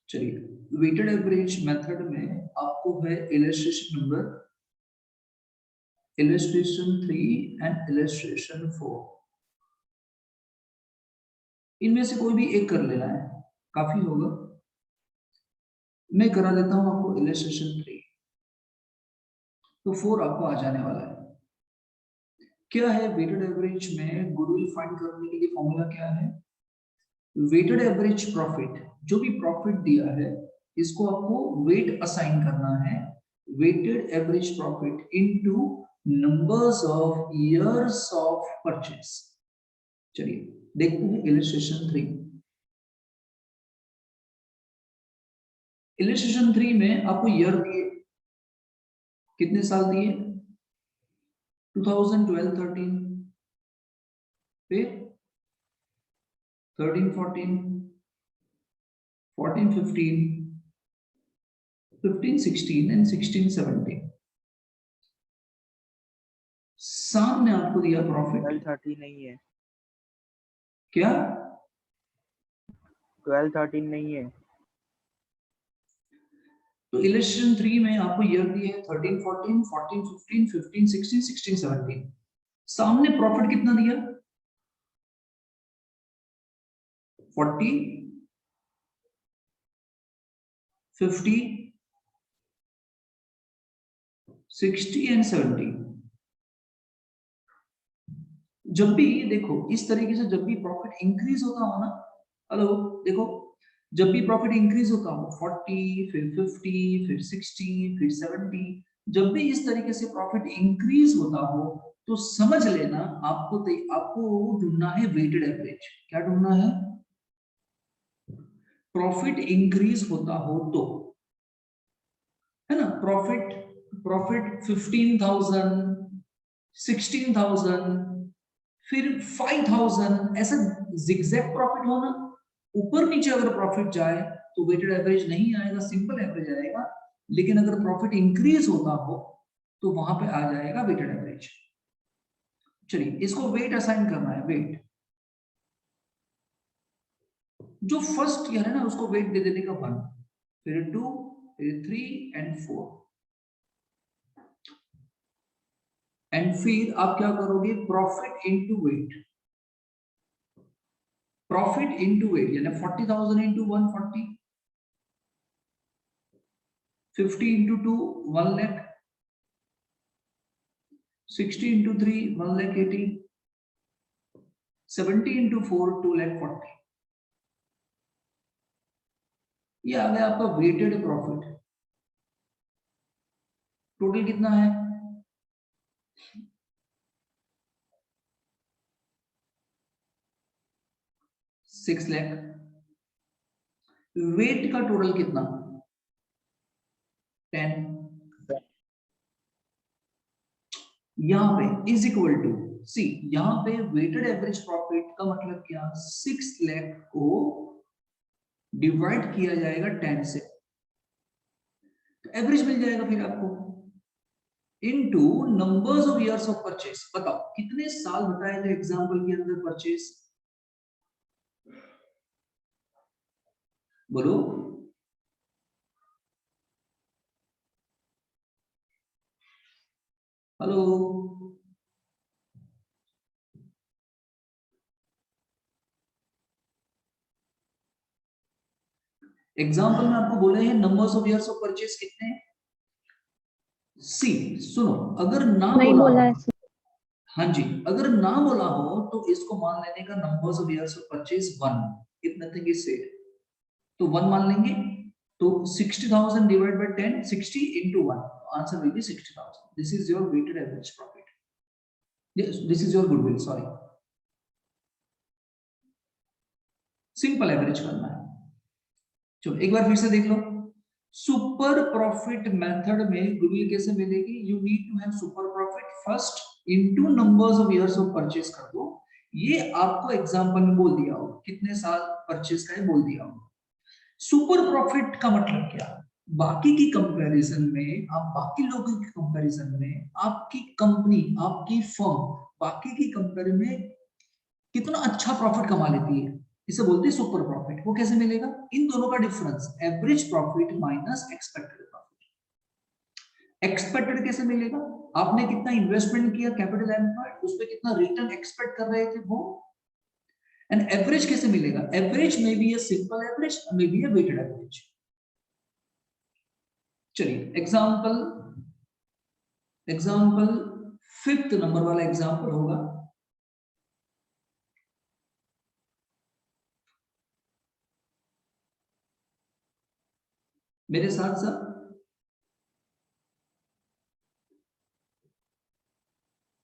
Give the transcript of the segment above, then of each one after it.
चलिए, weighted average method में आपको है illustration number illustration 3 and illustration 4। इनमें से कोई भी एक कर लेना है, काफी होगा। मैं करा देता हूं आपको illustration 3, तो 4 आपको आ जाने वाला है। क्या है वेटेड एवरेज में गुडविल फाइंड करने के लिए फॉर्मूला क्या है? वेटेड एवरेज प्रॉफिट, जो भी प्रॉफिट दिया है इसको आपको वेट असाइन करना है। Weighted average profit into numbers of years of purchase. चलिए देखते हैं इलस्ट्रेशन 3। इलस्ट्रेशन 3 में आपको ईयर दिए, कितने साल दिए? 2012-13, फिर 13-14, 14-15, 15-16 एंड 16-17। सामने आपको दिया प्रॉफिट 12-13 नहीं है। क्या? 12-13 नहीं है। तो इलस्ट्रेशन 3 में आपको ईयर दिए है 13-14, 14-15, 15-16, 16-17। सामने प्रॉफिट कितना दिया? 40, 50, 60 एंड 70। जब भी देखो इस तरीके से, जब भी प्रॉफिट इंक्रीज होता हो ना, हेलो देखो, जब भी प्रॉफिट इंक्रीज होता हो 40, फिर 50, फिर 60, फिर 70, जब भी इस तरीके से प्रॉफिट इंक्रीज होता हो तो समझ लेना आपको ढूंढना है वेटेड एवरेज। क्या ढूंढना है? प्रॉफिट इंक्रीज होता हो तो, है ना, प्रॉफिट 15,000, 16,000, फिर 5,000, ऐसा जिगजैग प्रॉफिट हो ना, ऊपर नीचे अगर प्रॉफिट जाए तो वेटेड एवरेज नहीं आएगा, सिंपल एवरेज आएगा। लेकिन अगर प्रॉफिट इंक्रीज होता हो तो वहां पे आ जाएगा वेटेड एवरेज। चलिए इसको वेट असाइन करना है। वेट, जो फर्स्ट ईयर है ना उसको वेट दे देने का 1, फिर 2, फिर 3 एंड 4। एंड फिर आप क्या करोगे? Profit into wait. Profit into wait यानी 40,000 into 140, 50 into 2, 1 lakh, 60 into 3, 1 lakh 80, 70 into 4, 2 lakh 40। ये आ गया आपका वेटेड प्रॉफिट। टोटल कितना है? 6 लाख। वेट का टोटल कितना? 10। यहां पे इज इक्वल टू सी, यहां पे वेटेड एवरेज प्रॉफिट का मतलब क्या? 6 लाख को डिवाइड किया जाएगा 10 से, तो एवरेज मिल जाएगा फिर आपको, into numbers of years of purchase. बताओ कितने साल बताए थे एग्जांपल के अंदर परचेस? बोलो। हेलो, एग्जांपल में आपको बोले हैं numbers of years of purchase कितने? सी सुनो, अगर ना बोला हो, हाँ जी, अगर ना बोला हो तो इसको मान लेने का numbers of years of purchase 1, if nothing is said तो 1 मान लेंगे। तो 60,000 divide by 10, 60 into 1, answer will be 60,000। This is your weighted average profit, this is your goodwill, sorry. Simple average करना है। चलो एक बार फिर से देख लो। सुपर प्रॉफिट मेथड में गुडविल कैसे मिलेगी? You need to have super profit first into numbers of years of purchase कर दो। ये आपको एग्जांपल में बोल दिया हो, कितने साल परचेस का है बोल दिया हो। सुपर प्रॉफिट का मतलब क्या? बाकी की कंपैरिजन में, आप बाकी लोगों की कंपैरिजन में, आपकी कंपनी, आपकी फर्म बाकी की कंपेयर में कितना अच्छा प्रॉफिट कमा लेती है। इसे बोलते हैं सुपर प्रॉफिट। वो कैसे मिलेगा? इन दोनों का difference, average profit minus expected profit. Expected कैसे मिलेगा? आपने कितना इन्वेस्टमेंट किया कैपिटल एम्प्लॉयड, उस पर कितना रिटर्न एक्सपेक्ट कर रहे थे वो। एंड एवरेज कैसे मिलेगा? एवरेज में बी ए सिंपल एवरेज, में बी ए वेटेड एवरेज। चलिए एग्जाम्पल फिफ्थ नंबर वाला एग्जाम्पल होगा। मेरे साथ साथ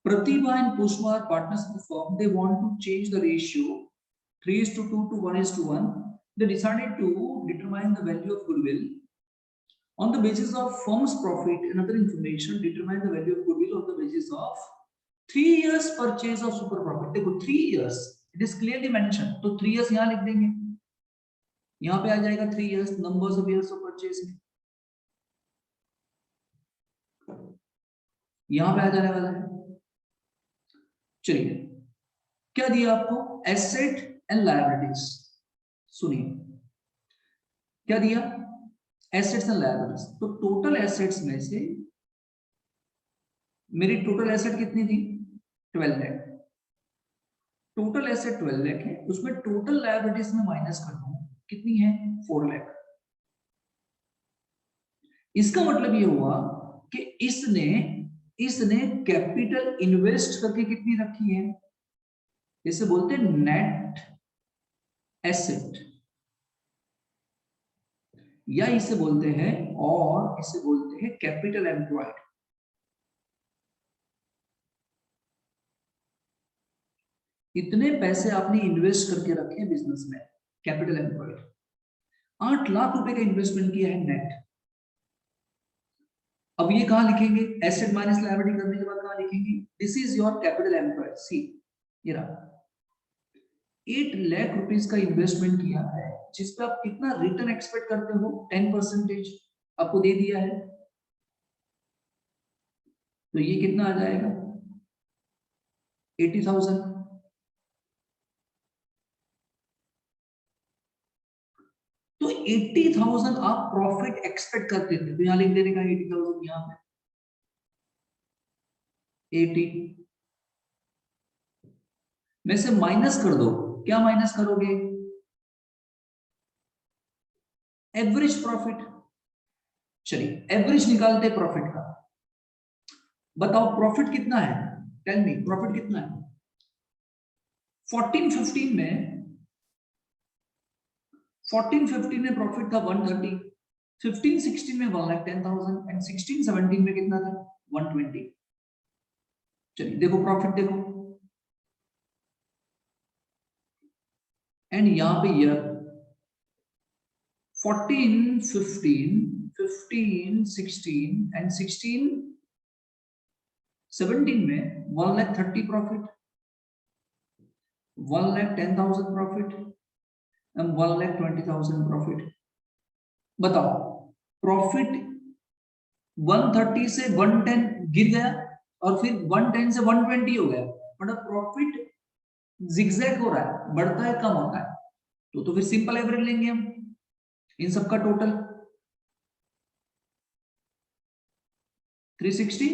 Pratibha and Pushpa are partners in the firm. They want to change the ratio 3:2 to 1:1. They decided to determine the value of goodwill on the basis of firm's profit and other information. Determine the value of goodwill on the basis of 3 years purchase of super profit. देखो 3 years, it is clearly mentioned. तो 3 years यहाँ लिख देंगे, यहाँ पे आ जाएगा 3 years, numbers of years of purchase में यहाँ पे आ जाने वाला है। चलिए क्या दिया आपको? Asset and liabilities. सुनिए क्या दिया? Assets and liabilities. तो टोटल एसेट्स में से मेरी टोटल एसेट कितनी थी? 12 लाख। टोटल एसेट 12 लाख है, उसमें टोटल लायबिलिटीज में माइनस कर दूं, कितनी है? 4 लाख। इसका मतलब ये हुआ कि इसने कैपिटल इन्वेस्ट करके कितनी रखी है? इसे बोलते हैं नेट एसेट, या इसे बोलते हैं कैपिटल एम्प्लॉयड। इतने पैसे आपने इन्वेस्ट करके रखे बिजनेस में, कैपिटल एम्प्लॉयड। 8 लाख रुपए का इन्वेस्टमेंट किया है नेट। अब ये कहां लिखेंगे? एसेट माइनस लायबिलिटी करने के बाद कहां लिखेंगे? This is your capital employed. See ये रहा, 8 लाख रुपीस का इन्वेस्टमेंट किया है, जिस पे आप कितना रिटर्न एक्सपेक्ट करते हो? 10% आपको दे दिया है, तो ये कितना आ जाएगा? 80,000। तो 80,000 आप प्रॉफिट एक्सपेक्ट करते थे, तो यहां लिख देने का 80,000 यहां पे 80 में से माइनस कर दो। क्या माइनस करोगे? Average profit. चलिए एवरेज निकालते प्रॉफिट का। बताओ प्रॉफिट कितना है? टेल मी प्रॉफिट कितना है? 14-15 में प्रॉफिट था 130, 15-16 में 1,10,000 एंड 16-17 में कितना था? 120। चलिए देखो प्रॉफिट देखो, एंड यहां पे ईयर 14, 15, 16 एंड 16, 17 में 1,30,000 प्रॉफिट, 1,10,000 प्रॉफिट एंड 1,20,000 प्रॉफिट। बताओ प्रॉफिट 130 से 110 गिर गया और फिर 110 से 120 हो गया, मतलब प्रॉफिट जिगजैग हो रहा है, बढ़ता है कम होता है। तो फिर सिंपल एवरेज लेंगे हम इन सबका टोटल 360।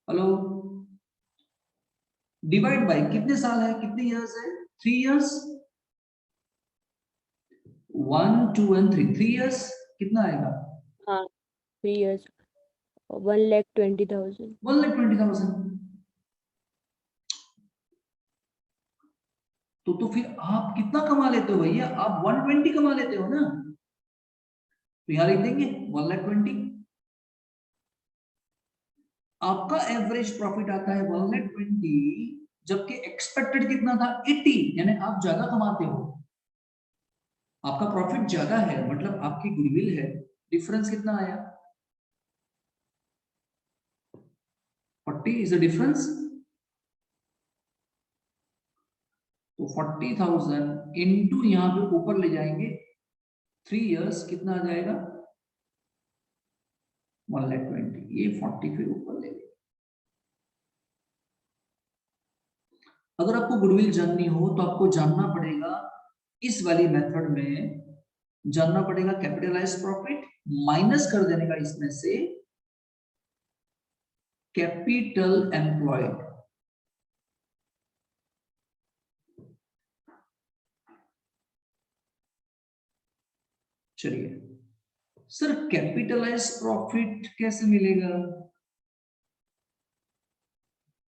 हेलो, डिवाइड बाय कितने साल है, कितने इयर्स है? 3 इयर्स। 1, 2 and 3, 3 इयर्स कितना आएगा? हाँ 3 years 1,20,000। 1,20,000। तो फिर आप कितना कमा लेते हो भैया? आप 120 कमा लेते हो ना, तो यहां लिख देंगे 1,20,000। आपका एवरेज प्रॉफिट आता है 1,20,000, जबकि एक्सपेक्टेड कितना था? 80, यानी आप ज्यादा कमाते हो, आपका प्रॉफिट ज्यादा है, मतलब आपकी गुडविल है। डिफरेंस कितना आया? 40 इज द डिफरेंस। तो 40,000 इंटू यहां पे ऊपर ले जाएंगे 3 इयर्स, कितना आ जाएगा? 1,20,000। ये 40 फिर ऊपर ले लेंगे। अगर आपको गुडविल जाननी हो तो आपको जानना पड़ेगा इस वाली मेथड में, जानना पड़ेगा कैपिटलाइज प्रॉफिट माइनस कर देने का इसमें से कैपिटल एम्प्लॉयड। चलिए सर कैपिटलाइज प्रॉफिट कैसे मिलेगा?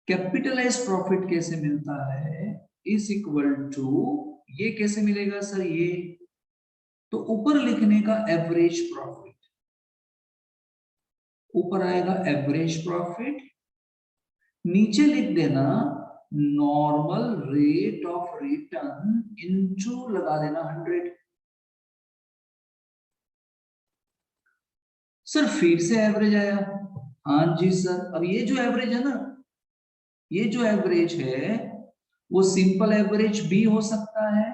कैपिटलाइज प्रॉफिट कैसे मिलता है इज इक्वल टू, ये कैसे मिलेगा सर? ये तो ऊपर लिखने का एवरेज प्रॉफिट, ऊपर आएगा एवरेज प्रॉफिट, नीचे लिख देना normal rate of return into लगा देना 100। सर फिर से एवरेज आया। हाँ जी सर, अब ये जो एवरेज है ना, ये जो एवरेज है वो सिंपल एवरेज भी हो सकता है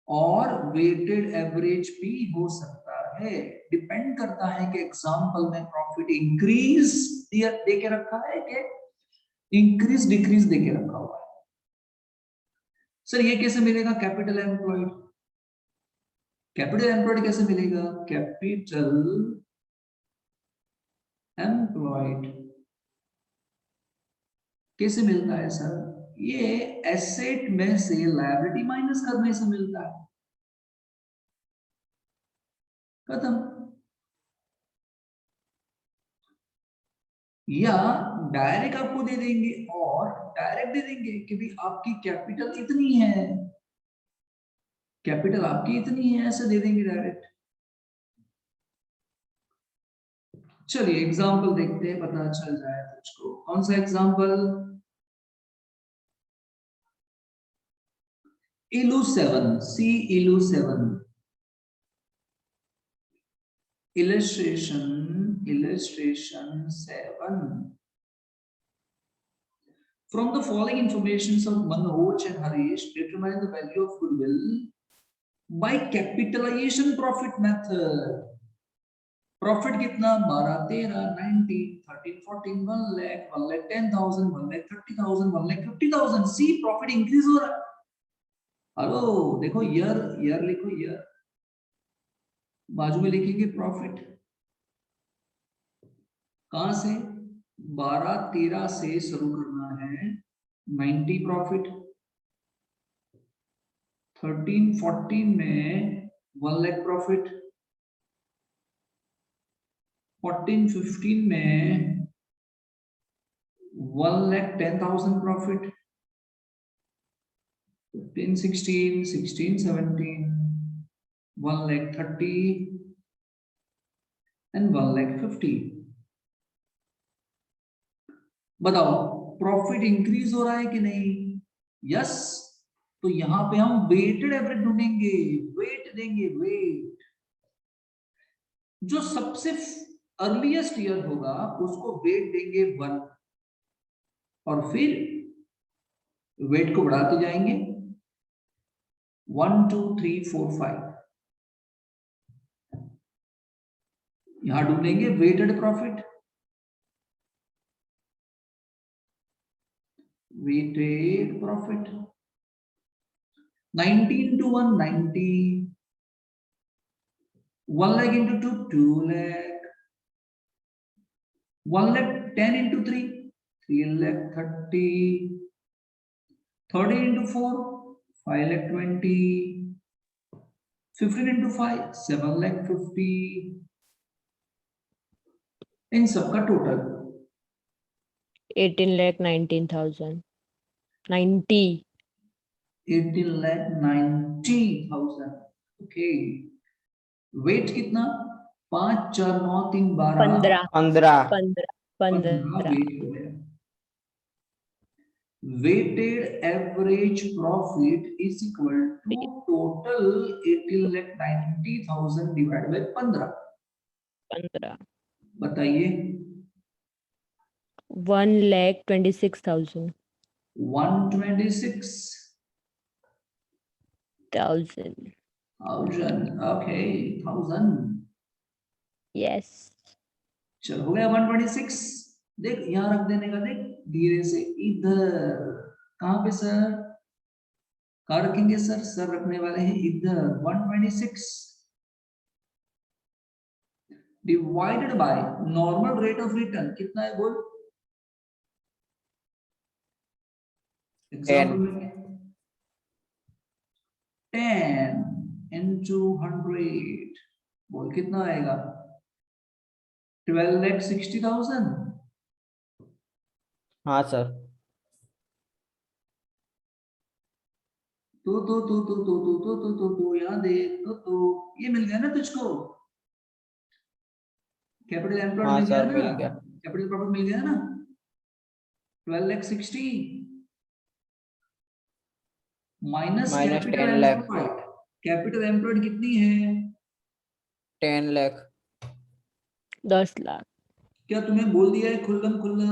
और वेटेड एवरेज भी हो सकता है। डिपेंड करता है कि एग्जांपल में प्रॉफिट इंक्रीज दे के रखा है कि इंक्रीज डिक्रीज दे के रखा हुआ है। सर ये कैसे मिलेगा कैपिटल एम्प्लॉयड? कैपिटल एम्प्लॉयड कैसे मिलेगा? कैपिटल एम्प्लॉयड कैसे मिलता है सर? ये एसेट में से लायबिलिटी माइनस करने से मिलता है। खत्म। या डायरेक्ट आपको दे देंगे, और डायरेक्ट दे देंगे कि भाई आपकी कैपिटल इतनी है, कैपिटल आपकी इतनी है, ऐसे दे देंगे डायरेक्ट। चलिए एग्जांपल देखते हैं, पता चल जाए तुझको। कौन सा एग्जांपल? इलू 7, सी इलू 7 illustration 7। From the following informations of Manoj and Harish, determine the value of goodwill by capitalization profit method। Profit कितना? 12, 13, 90, 13, 14, 1 लाख, 1 लाख 10,000, 1 लाख 30,000, 1 लाख 50,000। सी प्रॉफिट इंक्रीज हो रहा है। हेलो देखो, ईयर ईयर लिखो, ईयर बाजू में लिखेंगे प्रॉफिट। कहां से? 12, 13 से शुरू करना है, 90 प्रॉफिट। 13, 14 में 1 लाख प्रॉफिट। 14, 15 में 1 lakh 10,000 profit. 15, 16, 16, 17, 1 lakh 30 and 1 lakh 50। बताओ प्रॉफिट इंक्रीज हो रहा है कि नहीं? यस। तो यहां पे हम वेटेड एवरेज ढूंढेंगे, वेट देंगे, वेट। जो सबसे अर्लीस्ट ईयर होगा उसको वेट देंगे 1, और फिर वेट को बढ़ाते जाएंगे 1, 2, 3, 4, 5। यहां ढूंढेंगे weighted profit, weighted profit। 90 into 1, 90, 1 lakh into 2, 2 lakh, 1 lakh 10 into 3, 3 lakh 30, 30 into 4, 5 lakh 20, 15 into 5, 7 lakh 50। इन सबका टोटल 18,19,000 90 18,90,000। ओके, वेट कितना? 5, 4, 9, 3, 12, 15 15 15 वेट हो गया। weighted average profit is equal to total 18,90,000 divided by 15। 15 बताइए। 1,26,000 126,000। ओके, 1000। यस। चलो हो गया 126। देख यहां रख देने का, देख धीरे से इधर कहाँ पे सर? कहाँ रखेंगे सर? सर रखने वाले हैं इधर 126 divided by normal rate of return कितना है बोल? एग्जाम्पल में 10 into 100 बोल कितना आएगा? 12,60,000। हाँ सर। तो यहाँ देख तो ये मिल गया ना तुझको? कैपिटल एम्प्लॉयड हाँ मिल गया सर, ना? मिल गया। कैपिटल प्रॉफिट मिल गया ना? 12,60,000 minus minus capital 10 lakh. Employed. Capital employed कितनी है? 10 लाख। 10 लाख। क्या तुम्हें बोल दिया है खुल्लम खुल्ला?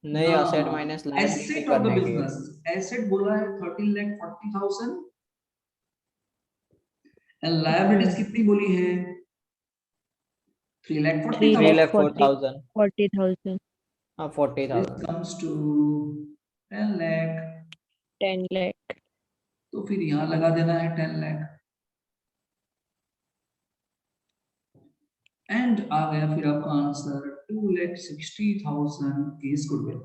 नहीं, asset minus liability asset of the करने के। बिजनेस। एसेट बोला है 13,40,000 एंड लायबिलिटीज कितनी बोली है? 3,40,000। 3,40,000। 40,000। हाँ, This 40,000। comes to 10 lakh। 10 lakh। तो फिर यहाँ लगा देना है 10 लाख एंड आ गया फिर आपका आंसर 2,60,000 इज गुडविल।